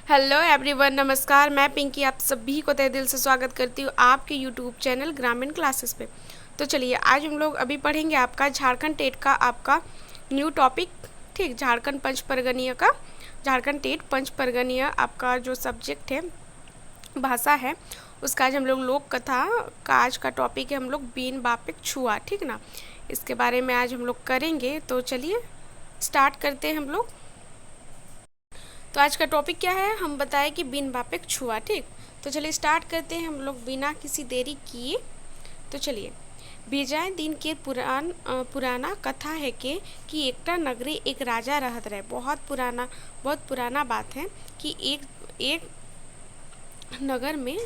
Hello everyone, नमस्कार। मैं पिंकी आप सभी को तहे दिल से स्वागत करती हूँ आपके यूट्यूब चैनल ग्रामीण क्लासेस पे। तो चलिए आज हम लोग अभी पढ़ेंगे आपका झारखंड टेट का आपका न्यू टॉपिक। ठीक, झारखंड पंच परगनीय का, झारखंड टेट पंच परगनीय आपका जो सब्जेक्ट है भाषा है, उसका आज हम लोग लोक कथा का आज का टॉपिक है हम लोग बीन बापिक छुआ। ठीक ना, इसके बारे में आज हम लोग करेंगे। तो चलिए स्टार्ट करते हैं हम लोग। तो आज का टॉपिक क्या है, हम बताएं कि बिन बापेक छुआ। ठीक, तो चलिए स्टार्ट करते हैं हम लोग बिना किसी देरी किए। तो चलिए, बेजाय दिन के पुराना कथा है कि एकटा नगरी एक राजा रहत रहे। बहुत पुराना बात है कि एक नगर में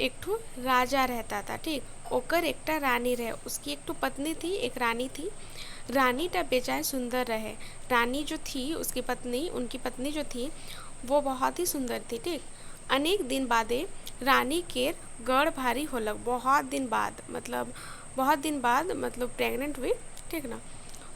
एक ठो राजा रहता था। ठीक, ओकर एकटा रानी रहे, उसकी एक ठो पत्नी थी, एक रानी थी। रानी टा बेजाय सुंदर रहे। रानी जो थी उनकी पत्नी जो थी वो बहुत ही सुंदर थी। ठीक, अनेक दिन बादे रानी केर गढ़ भारी होलक। बहुत दिन बाद मतलब प्रेग्नेंट हुई। ठीक ना,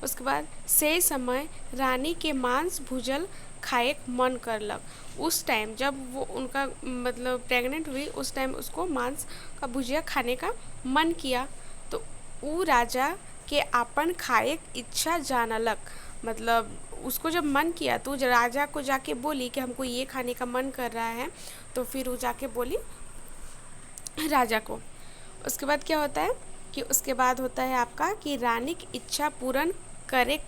उसके बाद से समय रानी के मांस भूजल खाए मन करलक। उस टाइम जब वो उनका मतलब प्रेग्नेंट हुई, उस टाइम उसको मांस का भुजिया खाने का मन किया। तो वो राजा के आपन खाए इच्छा जानलक। मतलब उसको जब मन किया तो राजा को जाके बोली कि हमको ये खाने का मन कर रहा है। तो फिर वो जाके बोली राजा को। उसके बाद क्या होता है कि उसके बाद होता है आपका कि रानी की इच्छा पूर्ण करे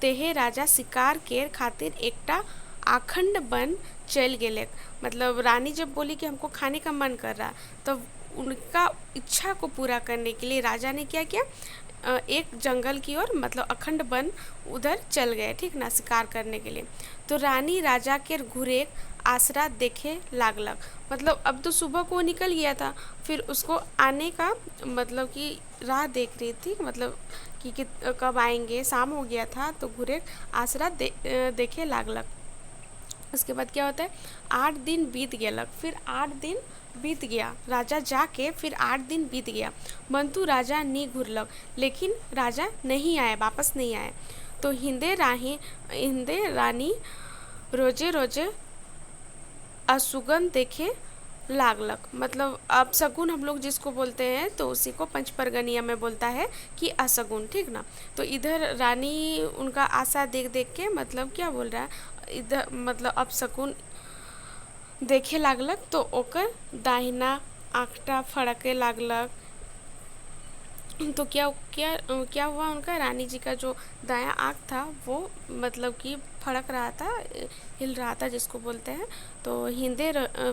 तेहे राजा शिकार केर खातिर एकटा आखंड बन चल गेले। मतलब रानी जब बोली कि हमको खाने का मन कर रहा, तो उनका इच्छा को पूरा करने के लिए राजा ने क्या किया, एक जंगल की ओर मतलब अखंड वन उधर चल गए। ठीक ना, शिकार करने के लिए। तो रानी राजा के घुरे आसरा देखे लागलक। मतलब अब तो सुबह को निकल गया था, फिर उसको आने का मतलब कि राह देख रही थी, मतलब कि कब आएंगे। शाम हो गया था तो घुरे आसरा देखे लागलक। उसके बाद क्या होता है, 8 दिन बीत गया। फिर 8 दिन बीत गया, राजा जाके फिर 8 दिन बीत गया। मंतु राजा नी घुरलक, लेकिन राजा नहीं आए, वापस नहीं आए। तो हिंदे रानी रोजे रोजे अशुगन देखे लागलक। मतलब अपशगुन हम लोग जिसको बोलते हैं तो उसी को पंचपरगनिया में बोलता है कि अशगुन। ठीक ना, तो इधर रानी उनका आशा देख देख के मतलब क्या बोल रहा है, इधर मतलब अपशगुन देखे लागलक। तो ओकर दाहिना आँखटा फड़के लागलक। तो क्या क्या क्या हुआ, उनका रानी जी का जो दायां आँख था वो मतलब कि फड़क रहा था, हिल रहा था जिसको बोलते हैं। तो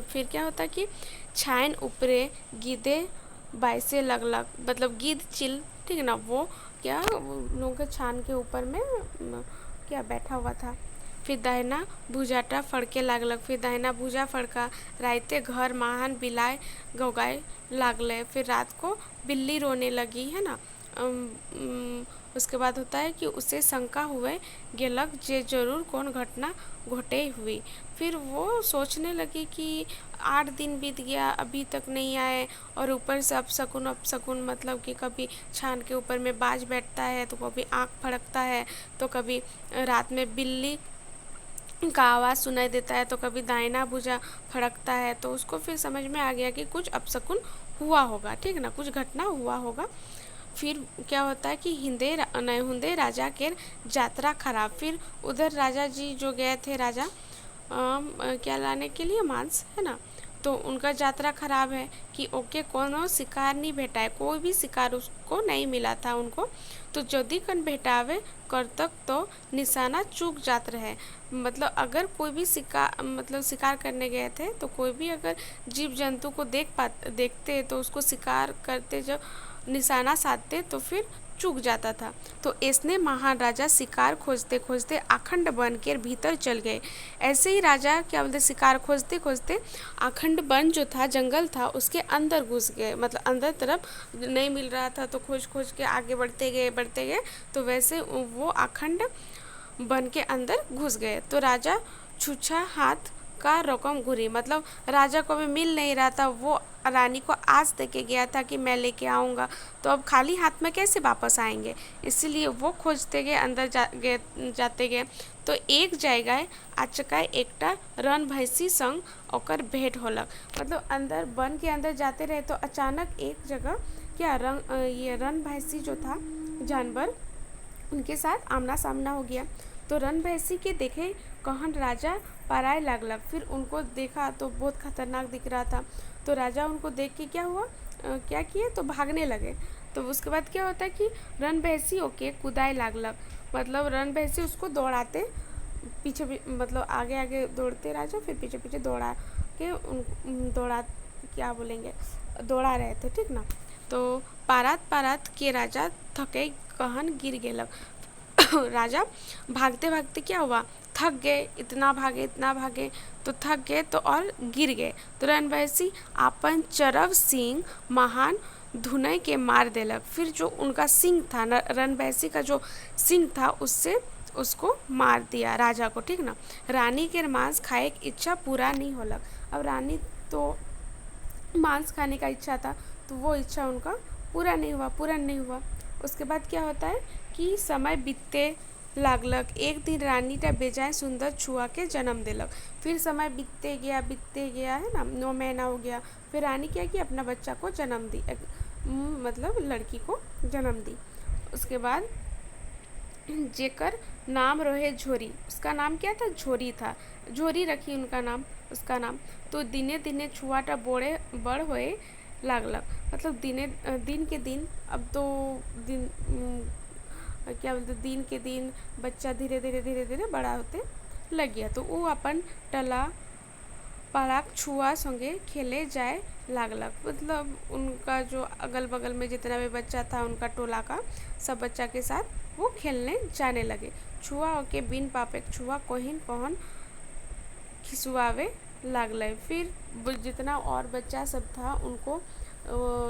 फिर क्या होता कि छाइन ऊपरे गीदे बाइसे लगलक। मतलब गिद्ध चिल, ठीक है ना, वो क्या लोगों के छान के ऊपर में क्या बैठा हुआ था। फिर दाहिना भुजाटा फड़के लागलक। फिर दाहिना भुजा फड़का। राइते घर महान बिलाए गौगाए लागले। फिर रात को बिल्ली रोने लगी, है ना। उसके बाद होता है कि उसे शंका हुए गेलक जे जरूर कौन घटना घटे हुई। फिर वो सोचने लगी कि 8 दिन बीत गया, अभी तक नहीं आए, और ऊपर से अपशकुन मतलब कि कभी छान के ऊपर में बाज बैठता है, तो कभी आँख फड़कता है, तो कभी रात में बिल्ली का आवाज़ सुनाई देता है, तो कभी दाहिना भुजा फड़कता है। तो उसको फिर समझ में आ गया कि कुछ अपशकुन हुआ होगा। ठीक ना, कुछ घटना हुआ होगा। फिर क्या होता है कि हुंदे राजा के यात्रा खराब। फिर उधर राजा जी जो गए थे, राजा क्या लाने के लिए, मांस, है ना। तो उनका यात्रा खराब है कि ओके कोनो शिकार नहीं भेटा है, कोई भी शिकार उसको नहीं मिला था उनको। तो यदि कन भेटावे करतक तो निशाना चूक जात रहे। मतलब अगर कोई भी शिकार करने गए थे, तो कोई भी अगर जीव जंतु को देखते तो उसको शिकार करते, जब निशाना साधते तो फिर चूक जाता था। तो इसने महान राजा शिकार खोजते खोजते अखंड वन के भीतर चल गए। ऐसे ही राजा क्या बोलते, शिकार खोजते खोजते अखंड वन जो था, जंगल था, उसके अंदर घुस गए। मतलब अंदर तरफ नहीं मिल रहा था तो खोज खोज के आगे बढ़ते गए। तो वैसे वो अखंड वन के अंदर घुस गए। तो राजा छुछा हाथ का रकम घुरी। मतलब राजा को भी मिल नहीं रहा था, वो रानी को आस दे के गया था कि मैं लेके आऊँगा, तो अब खाली हाथ में कैसे वापस आएंगे। इसीलिए वो खोजते गए, अंदर जाते गए। तो एक जगह अचका एकटा रण भैंसी संग ओकर भेंट होलक। मतलब अंदर वन के अंदर जाते रहे तो अचानक एक जगह क्या ये रण भैंसी जो था जानवर उनके साथ आमना सामना हो गया। तो रण भैंसी के देखे कहन राजा पराए लागलक। फिर उनको देखा तो बहुत खतरनाक दिख रहा था। तो राजा उनको देख के क्या हुआ, क्या किए तो भागने लगे। तो उसके बाद क्या होता है कि रण भैंसी होके कुदाए लागलक। मतलब रण भैंसी उसको दौड़ाते पीछे मतलब आगे आगे दौड़ते राजा, फिर पीछे पीछे दौड़ा के दौड़ा क्या बोलेंगे दौड़ा रहे थे, ठीक ना। तो पारात पारात के राजा थके कहन गिर गेलक। राजा भागते भागते क्या हुआ, थक गए, इतना भागे तो थक गए तो और गिर गए। तो रण भैंसी अपन चरव सिंह महान धुनय के मार देलक। फिर जो उनका सिंह था रण भैंसी का जो सिंह था उससे उसको मार दिया राजा को, ठीक ना। रानी के मांस खाए की इच्छा पूरा नहीं होलक। अब रानी तो मांस खाने का इच्छा था तो वो इच्छा उनका पूरा नहीं हुआ। उसके बाद क्या होता है कि समय बीतते लागलक। एक दिन रानी टा बेजाय सुंदर छुआ के जन्म देलक। फिर समय बीतते गया है ना, 9 महीना हो गया। फिर रानी क्या की अपना बच्चा को जन्म दी, मतलब लड़की को जन्म दी। उसके बाद जेकर नाम रहे झोरी, उसका नाम क्या था, झोरी था, झोरी रखी उनका नाम, उसका नाम। तो दिने दिने छुआटा बड़ होए लागलक। मतलब दिन के दिन अब तो दिन क्या बोलते दिन के दिन बच्चा धीरे धीरे बड़ा होते लग गया। तो वो अपन टला पालाक छुआ संगे खेले जाए लागलक। मतलब उनका जो अगल बगल में जितना भी बच्चा था उनका टोला का सब बच्चा के साथ वो खेलने जाने लगे। छुआ के बिन पापे छुआ कोहिन कहन खिसुआवे लागल। फिर जितना और बच्चा सब था उनको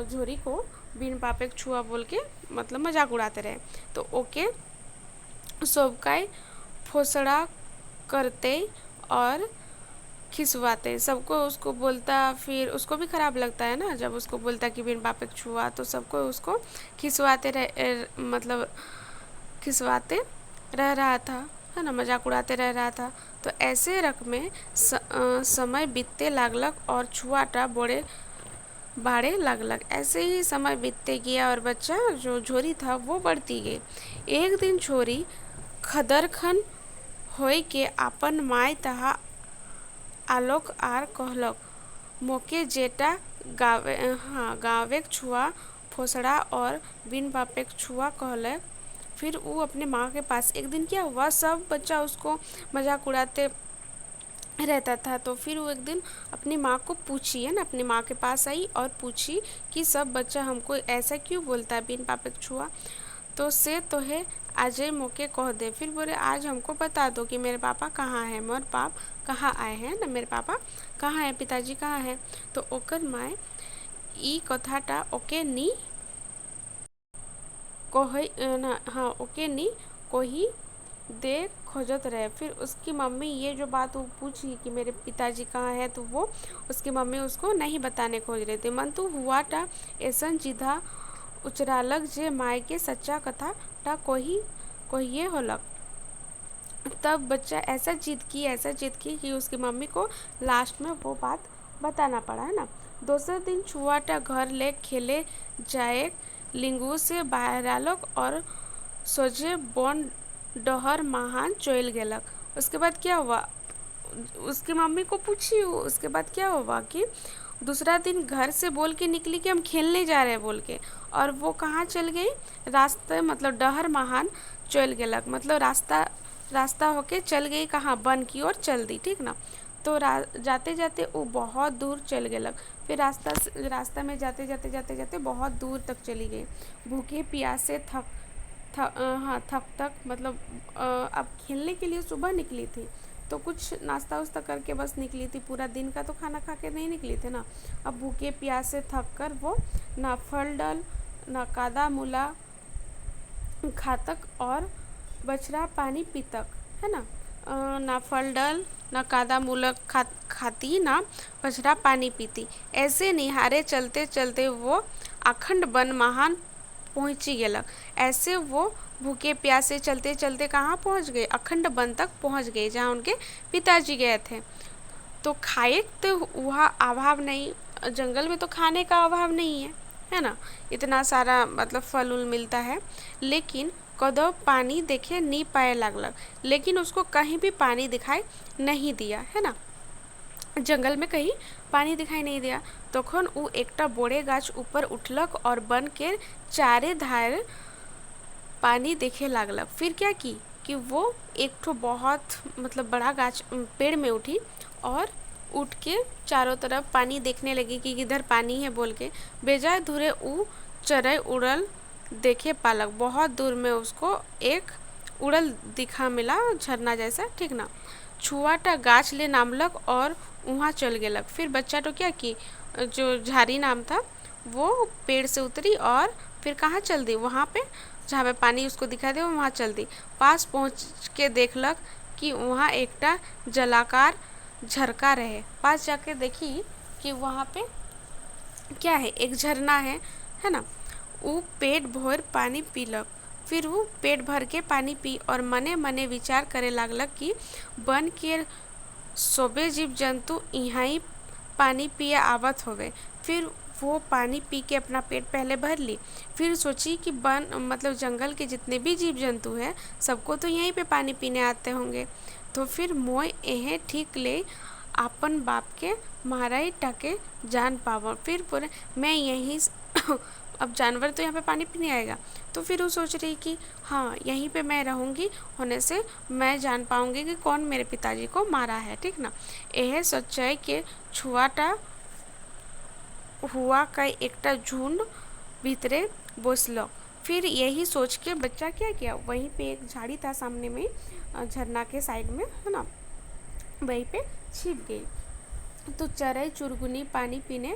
झोरी को बिन पापे छुआ बोल के मतलब मजाक उड़ाते रहे। तो ओके सबका फोसड़ा करते और खिसवाते, सबको उसको बोलता। फिर उसको भी ख़राब लगता है ना जब उसको बोलता कि बिन पापे छुआ, तो सबको उसको खिसवाते मतलब खिसवाते रह रहा था, है ना, मजाक उड़ाते रह रहा था। तो ऐसे रक में समय बीतते लागलक और छुआटा बाढ़े लागलक। ऐसे ही समय बीतते गया और बच्चा जो झोरी था वो बढ़ती गई। एक दिन छोरी खदरखन होय के अपन माय तहा आलोक आर कहलक मोके जेटा गावे छुआ फोसड़ा और बिन बापे छुआ कहलक। फिर वो अपने माँ के पास एक दिन क्या हुआ, सब बच्चा उसको मजाक उड़ाते रहता था। तो फिर वो एक दिन अपनी माँ को पूछी, है ना, अपनी माँ के पास आई और पूछी कि सब बच्चा हमको ऐसा क्यों बोलता है बिन पापे छुआ। तो से तो है आज मौके कह दे। फिर बोले आज हमको बता दो कि मेरे पापा कहाँ हैं, मोर बाप कहाँ आए हैं ना, मेरे पापा कहाँ हैं, पिताजी कहाँ हैं। तो ओकर माए ई कथाटा ओके नी कोही दे खोजत रहे। फिर उसकी मम्मी ये जो बात वो पूछी कि मेरे पिताजी कहाँ है, तो वो उसकी मम्मी उसको नहीं बताने खोज रहे थे। मन तो हुआ टा ऐसन जिधा उचरालक जे माय के सच्चा कथा टा कोहिए होलक। तब बच्चा ऐसा जिद की कि उसकी मम्मी को लास्ट में वो बात बताना पड़ा, है ना। दूसरे दिन छुआटा घर ले खेले जाए लिंगू से बाहर आलक और सोझे बन डहर महान चोल गेलक। उसके बाद क्या हुआ, उसकी मम्मी को पूछी, उसके बाद क्या हुआ कि दूसरा दिन घर से बोल के निकली कि हम खेलने जा रहे हैं बोल के, और वो कहाँ चल गई, रास्ते मतलब डहर महान चल गेलक। मतलब रास्ता होके चल गई कहाँ, वन की ओर चल दी, ठीक ना। तो जाते जाते वो बहुत दूर चल गेलक। फिर रास्ता में जाते बहुत दूर तक चली गई। भूखे प्यासे थक मतलब अब खेलने के लिए सुबह निकली थी तो कुछ नाश्ता उस्ता करके बस निकली थी, पूरा दिन का तो खाना खा के नहीं निकली थी ना। अब भूखे प्यासे थक कर वो ना फल डल ना कादा मूला खातक और बछड़ा पानी पीतक, है ना। ना फल डल ना कादा मूला खाती ना बछड़ा पानी पीती। ऐसे निहारे चलते चलते वो अखंड वन महान पहुँची गेलक। ऐसे वो भूखे प्यासे चलते चलते कहाँ पहुँच गए, अखंड वन तक पहुँच गए जहाँ उनके पिताजी गए थे। तो खाए तो वहाँ अभाव नहीं, जंगल में तो खाने का अभाव नहीं है ना, इतना सारा मतलब फल उल मिलता है। लेकिन कदो पानी देखे नहीं पाए लगलग, लेकिन उसको कहीं भी पानी दिखाई नहीं दिया, है ना, जंगल में कहीं पानी दिखाई नहीं दिया। तखन उ एकटा बोड़े गाछ ऊपर उठलक और बन के चारे धार पानी देखे लागलक। फिर क्या की कि वो एक ठो बहुत मतलब बड़ा गाछ पेड़ में उठी और उठ के चारों तरफ पानी देखने लगी कि किधर पानी है बोल के। बेजाय दूरे उ चरई उड़ल देखे पालक, बहुत दूर में उसको एक उड़ल दिखा मिला झरना जैसा, ठीक ना। छुआटा गाछ ले नामलक और वहाँ चल गेलक। फिर बच्चा तो क्या की, जो झारी नाम था वो पेड़ से उतरी और फिर कहाँ चल दी, वहाँ पे जहाँ पे पानी उसको दिखाई दे वहाँ चल दी। पास पहुँच के देखलक कि वहाँ एकटा जलाकार झरका रहे। पास जाके देखी कि वहाँ पे क्या है, एक झरना है ना। वो पेट भर पानी पीलक। फिर वो पेट भर के पानी पी और मने मने विचार करे लागलक कि बन के सोबे जीव जंतु यहाँ ही पानी पिए आवत होवे। फिर वो पानी पी के अपना पेट पहले भर ली, फिर सोची कि बन मतलब जंगल के जितने भी जीव जंतु हैं सबको तो यहीं पे पानी पीने आते होंगे। तो फिर मोय एहे ठीक ले अपन बाप के माराई टाके जान पावा। फिर बोले मैं यहीं अब जानवर तो यहाँ पे पानी पीने आएगा, तो फिर वो सोच रही कि हाँ यहीं पे मैं रहूँगी, होने से मैं जान पाऊँगी कि कौन मेरे पिताजी को मारा है, ठीक ना। यह सच्चाई के छुआटा हुआ का एकटा झुंड भीतरे बसलो। फिर यही सोच के बच्चा क्या किया, वहीं पे एक झाड़ी था सामने में झरना के साइड में, है ना, वहीं पे छिप गई। तो चरई चुरगुनी पानी पीने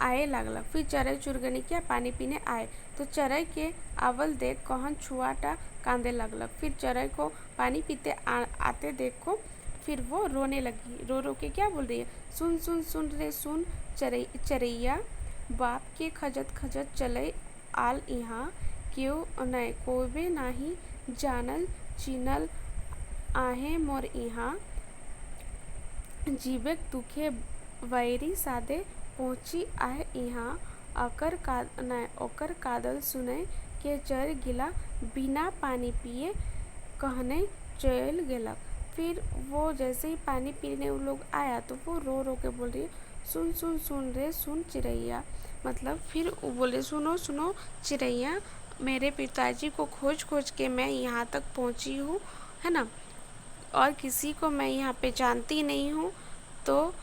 आए लागलक। फिर चरई चुरगुनी क्या पानी पीने आए, तो चरई के आवल देख कहन छुआटा कांदे लगलक। फिर चरई को पानी पीते आते देख को फिर वो रोने लगी। रो रो के क्या बोल रही है, सुन सुन सुन रे सुन चरैया, बाप के खजत खजत चले आल यहाँ, क्यों नय कोबे नाही जानल चिनल आहे मोर यहाँ, जीवेक दुखे वैरी सादे पहुँची आए यहाँ, ओकर कादल सुने के चर गिला, बिना पानी पिए कहने चल गेलक। फिर वो जैसे ही पानी पीने उन लोग आया तो वो रो रो के बोल रही है, सुन सुन सुन रे सुन चिड़ैया, मतलब फिर वो बोले सुनो सुनो चिड़ैया, मेरे पिताजी को खोज खोज के मैं यहाँ तक पहुँची हूँ, है ना, और किसी को मैं यहाँ पे जानती नहीं हूँ। तो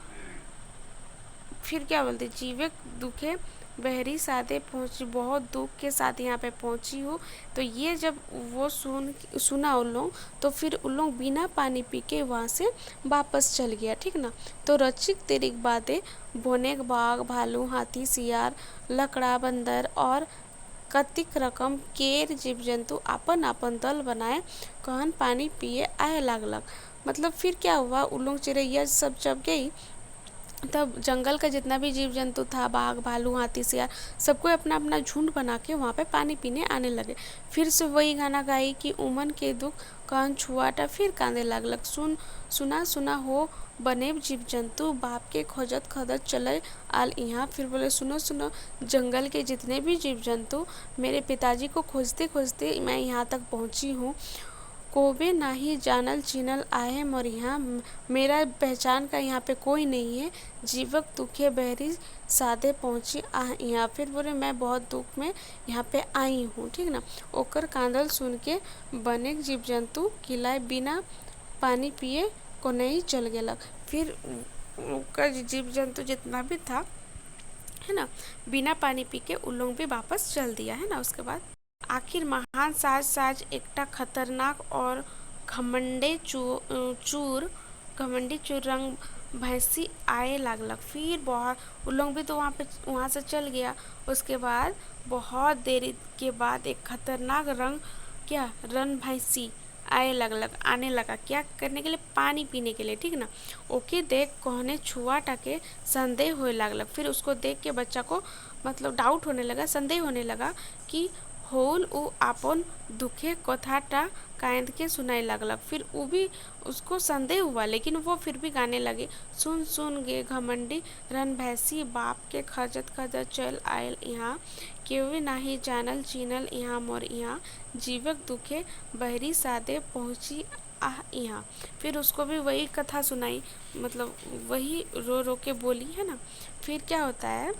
फिर क्या बोलते, जीवे दुखे बहरी सादे पहुँची, बहुत दुख के साथ यहाँ पे पहुँची हूँ। तो ये जब वो सुना उन लोग, तो फिर उन लोग बिना पानी पी के वहाँ से वापस चल गया, ठीक ना। तो रचिक तेरिक बातें बोनेक बाघ भालू हाथी सियार लकड़ा बंदर और कतिक रकम केर जीव जंतु अपन अपन दल बनाए कहन पानी पिए आए लागलक। मतलब फिर क्या हुआ, उन लोग चिड़ैया सब जब गई तब जंगल का जितना भी जीव जंतु था, बाघ भालू हाथी सियार, सबको अपना अपना झुंड बना के वहाँ पे पानी पीने आने लगे। फिर से वही गाना गाई कि उमन के दुख कहन छुआटा फिर कांदे लागलक। सुना सुना हो बने जीव जंतु, बाप के खोजत खदत चले आल यहाँ। फिर बोले सुनो सुनो जंगल के जितने भी जीव जंतु, मेरे पिताजी को खोजते खोजते मैं यहाँ तक पहुँची हूँ, कोबे नाही जानल चिनल आहे मोर यहाँ, मेरा पहचान का यहाँ पे कोई नहीं है, जीवक दुखे बहरी सादे पहुँची यहाँ। फिर बोले मैं बहुत दुख में यहाँ पे आई हूँ, ठीक ना। ओकर कांदल सुन के बने जीव जंतु किलाए बिना पानी पिए को नहीं चल गेलक। फिर ओकर जीव जंतु जितना भी था, है ना, बिना पानी पी के उन लोग भी वापस चल दिया, है ना। उसके बाद आखिर महान साज एकटा खतरनाक और घमंडी चूर रंग भैंसी आए लागलक। फिर बहुत उन लोग भी तो वहाँ से चल गया। उसके बाद बहुत देरी के बाद एक खतरनाक रंग भैंसी आने लगा, क्या करने के लिए, पानी पीने के लिए, ठीक ना। ओके देख कहने छुआटा के संदेह होने लागलक। फिर उसको देख के बच्चा को मतलब डाउट होने लगा, संदेह होने लगा कि होल उ आपन दुखे कथाटा कांद के सुनाई लगलक। फिर उ भी उसको संदेह हुआ, लेकिन वो फिर भी गाने लगे। सुन सुन गे घमंडी रणभैसी, बाप के खजत खजत चल आयल यहाँ, केहू नाही जानल चिनल यहाँ मोर यहाँ, जीवक दुखे बहरी सादे पहुँची आह यहाँ। फिर उसको भी वही कथा सुनाई, मतलब वही रो रो के बोली, है ना। फिर क्या होता है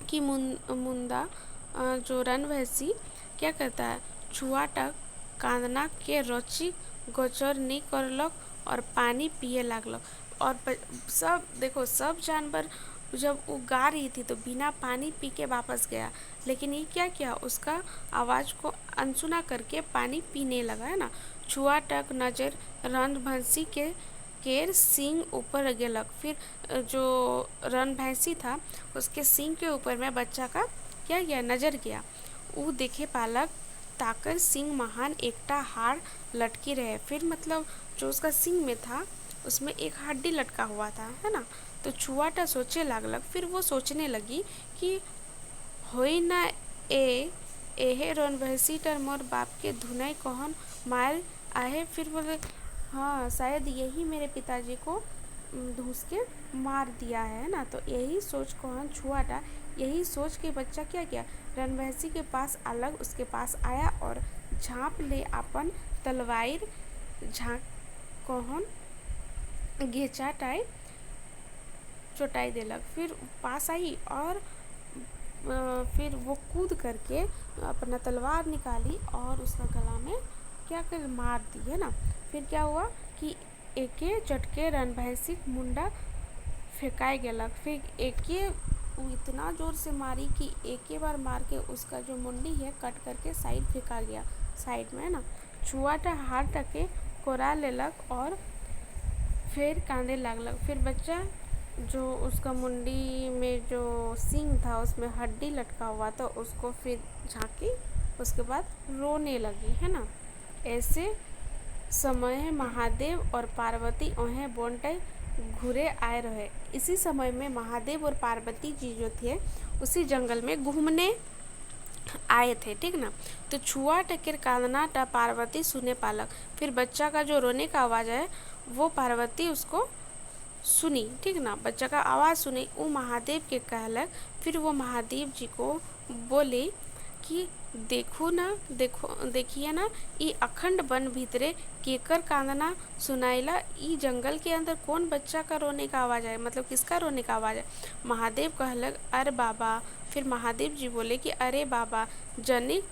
कि मुंदा जो रणभैसी क्या करता है, छुआटक कांदना के रची गोचर नहीं करलक और पानी पिए लागलक। और सब देखो, सब जानवर जब वो गा रही थी तो बिना पानी पी के वापस गया, लेकिन ये क्या किया, उसका आवाज़ को अनसुना करके पानी पीने लगा, है ना। छुआटक नजर रणभैंसी के केर सींग ऊपर गेलक। फिर जो रणभैंसी था उसके सींग के ऊपर में बच्चा का क्या गया, नजर गया। ऊ देखे पालक ताकर सिंह महान एकटा हाड़ लटकी रहे। फिर मतलब जो उसका सिंह में था उसमें एक हड्डी लटका हुआ था, है ना। तो छुआटा सोचे लागलक। फिर वो सोचने लगी कि होई ना एहे रणभैंसी टर मोर बाप के धुनाई कहन मार आहे। फिर बोले हाँ, शायद यही मेरे पिताजी को धूस के मार दिया है ना। तो यही सोच कहन छुआटा, यही सोच के बच्चा क्या किया, रणभैंसी के पास अलग उसके पास आया और झाँप ले अपन तलवार झाँक कहन घेचाटाई चोटाई देलक। फिर पास आई और फिर वो कूद करके अपना तलवार निकाली और उसका गला में क्या कर मार दी, है ना। फिर क्या हुआ कि एके चटके रणभैंसी मुंडा फेंकाई गेलक। फिर एके वो इतना जोर से मारी कि एक बार मार के उसका जो मुंडी है कट करके साइड फेंका गया, साइड में, है ना। छुआटा हाथ टके कोरा लेलक और फिर कांदे लागलक। फिर बच्चा जो उसका मुंडी में जो सींग था उसमें हड्डी लटका हुआ तो उसको फिर झाँकी, उसके बाद रोने लगी, है ना। ऐसे समय महादेव और पार्वती उन्हें बोंटे घूरे आए रहे। इसी समय में महादेव और पार्वती जी जो थे उसी जंगल में घूमने आए थे, ठीक ना। तो छुआ टकेर कांदना टा पार्वती सुने पालक। फिर बच्चा का जो रोने का आवाज़ है वो पार्वती उसको सुनी, ठीक ना। बच्चा का आवाज़ सुनी, वो महादेव के कहलक। फिर वो महादेव जी को बोले कि देखो ना, देखिए ना, ई अखंड वन भीतरे केकर कांदना सुनाइला। ई जंगल के अंदर कौन बच्चा का रोने का आवाज़ है, मतलब किसका रोने का आवाज़ है। महादेव कहलक अरे बाबा। फिर महादेव जी बोले कि अरे बाबा, जनिक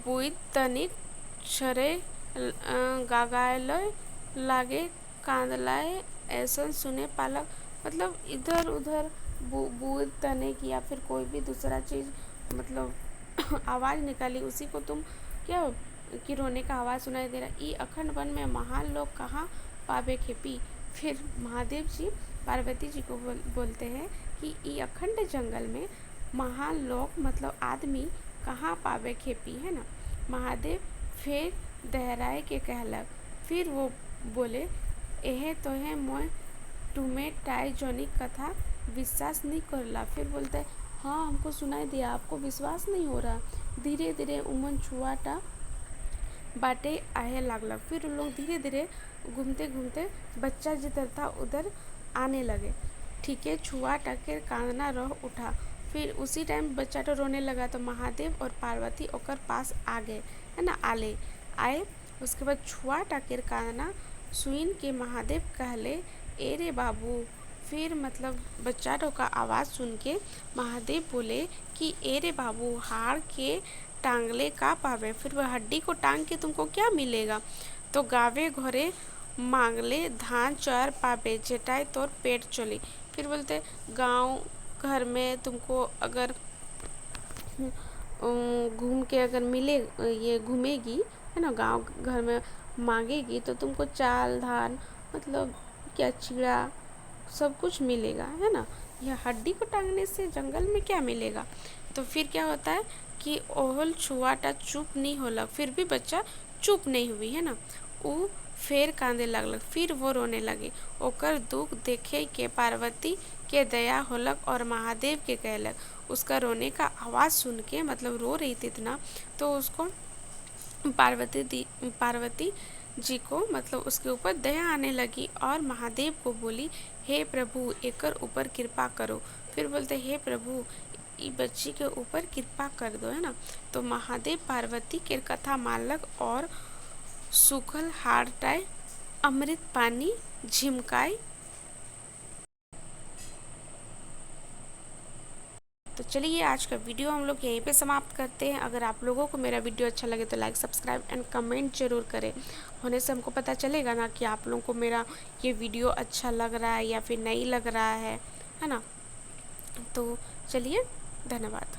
बुइत तनिक छरे गागालय लागे कांदलाए ऐसा सुने पालक। मतलब इधर उधर बुइत तनिक या फिर कोई भी दूसरा चीज़ मतलब आवाज़ निकाली, उसी को तुम क्या कि रोने का आवाज़ सुनाई दे रहा। ई अखंड वन में महान लोग कहाँ पावे खेपी। फिर महादेव जी पार्वती जी को बोलते हैं कि ई अखंड जंगल में महान लोग मतलब आदमी कहाँ पावे खेपी, है ना। महादेव फिर दोहराए के कहलक। फिर वो बोले एहे तो है मोय तुम्हें टाई जोनी कथा विश्वास नहीं करला। फिर बोलते हैं हाँ, हमको सुनाई दिया, आपको विश्वास नहीं हो रहा। धीरे धीरे उमन छुआटा बाटे आए लागलक। फिर उन लोग धीरे धीरे घूमते घूमते बच्चा जिधर था उधर आने लगे, ठीक है। छुआटा के कांदना रह उठा। फिर उसी टाइम बच्चा तो रोने लगा तो महादेव और पार्वती ओकर पास आ गए, है ना, आए। उसके बाद छुआटा के कांदना सुन के महादेव कहले ए रे बाबू। फिर मतलब बच्चा का आवाज़ सुन के महादेव बोले कि ए रे बाबू, हाड़ के टांगले का पावे। फिर वह हड्डी को टांग के तुमको क्या मिलेगा। तो गावे घरे मांगले धान चार पावे, जेटाई तोर पेट चली। फिर बोलते गांव घर में तुमको अगर घूम के अगर मिले, ये घूमेगी, है ना, गांव घर में मांगेगी तो तुमको चाल धान मतलब क्या चिड़ा सब कुछ मिलेगा, है ना। यह हड्डी को टांगने से जंगल में क्या मिलेगा। तो फिर क्या होता है कि ओहल छुआटा चुप नहीं होलक। फिर भी बच्चा चुप नहीं हुई, है ना। ऊ फेर कांदे लगलक। फिर वो रोने लगी। ओकर दुख देखे के पार्वती के दया होलक और महादेव के कहलक उसका रोने का आवाज़ सुन के मतलब रो रही थी इतना, तो उसको पार्वती जी को मतलब उसके ऊपर दया आने लगी और महादेव को बोली, हे प्रभु एकर ऊपर कृपा करो। फिर बोलते, हे प्रभु ई बच्ची के ऊपर कृपा कर दो, है ना। तो महादेव पार्वती के कथा मानलक और सूखल हारटाय अमृत पानी झिमकाए। तो चलिए आज का वीडियो हम लोग यहीं पे समाप्त करते हैं। अगर आप लोगों को मेरा वीडियो अच्छा लगे तो लाइक सब्सक्राइब एंड कमेंट जरूर करें। होने से हमको पता चलेगा ना कि आप लोगों को मेरा ये वीडियो अच्छा लग रहा है या फिर नहीं लग रहा है ना। तो चलिए, धन्यवाद।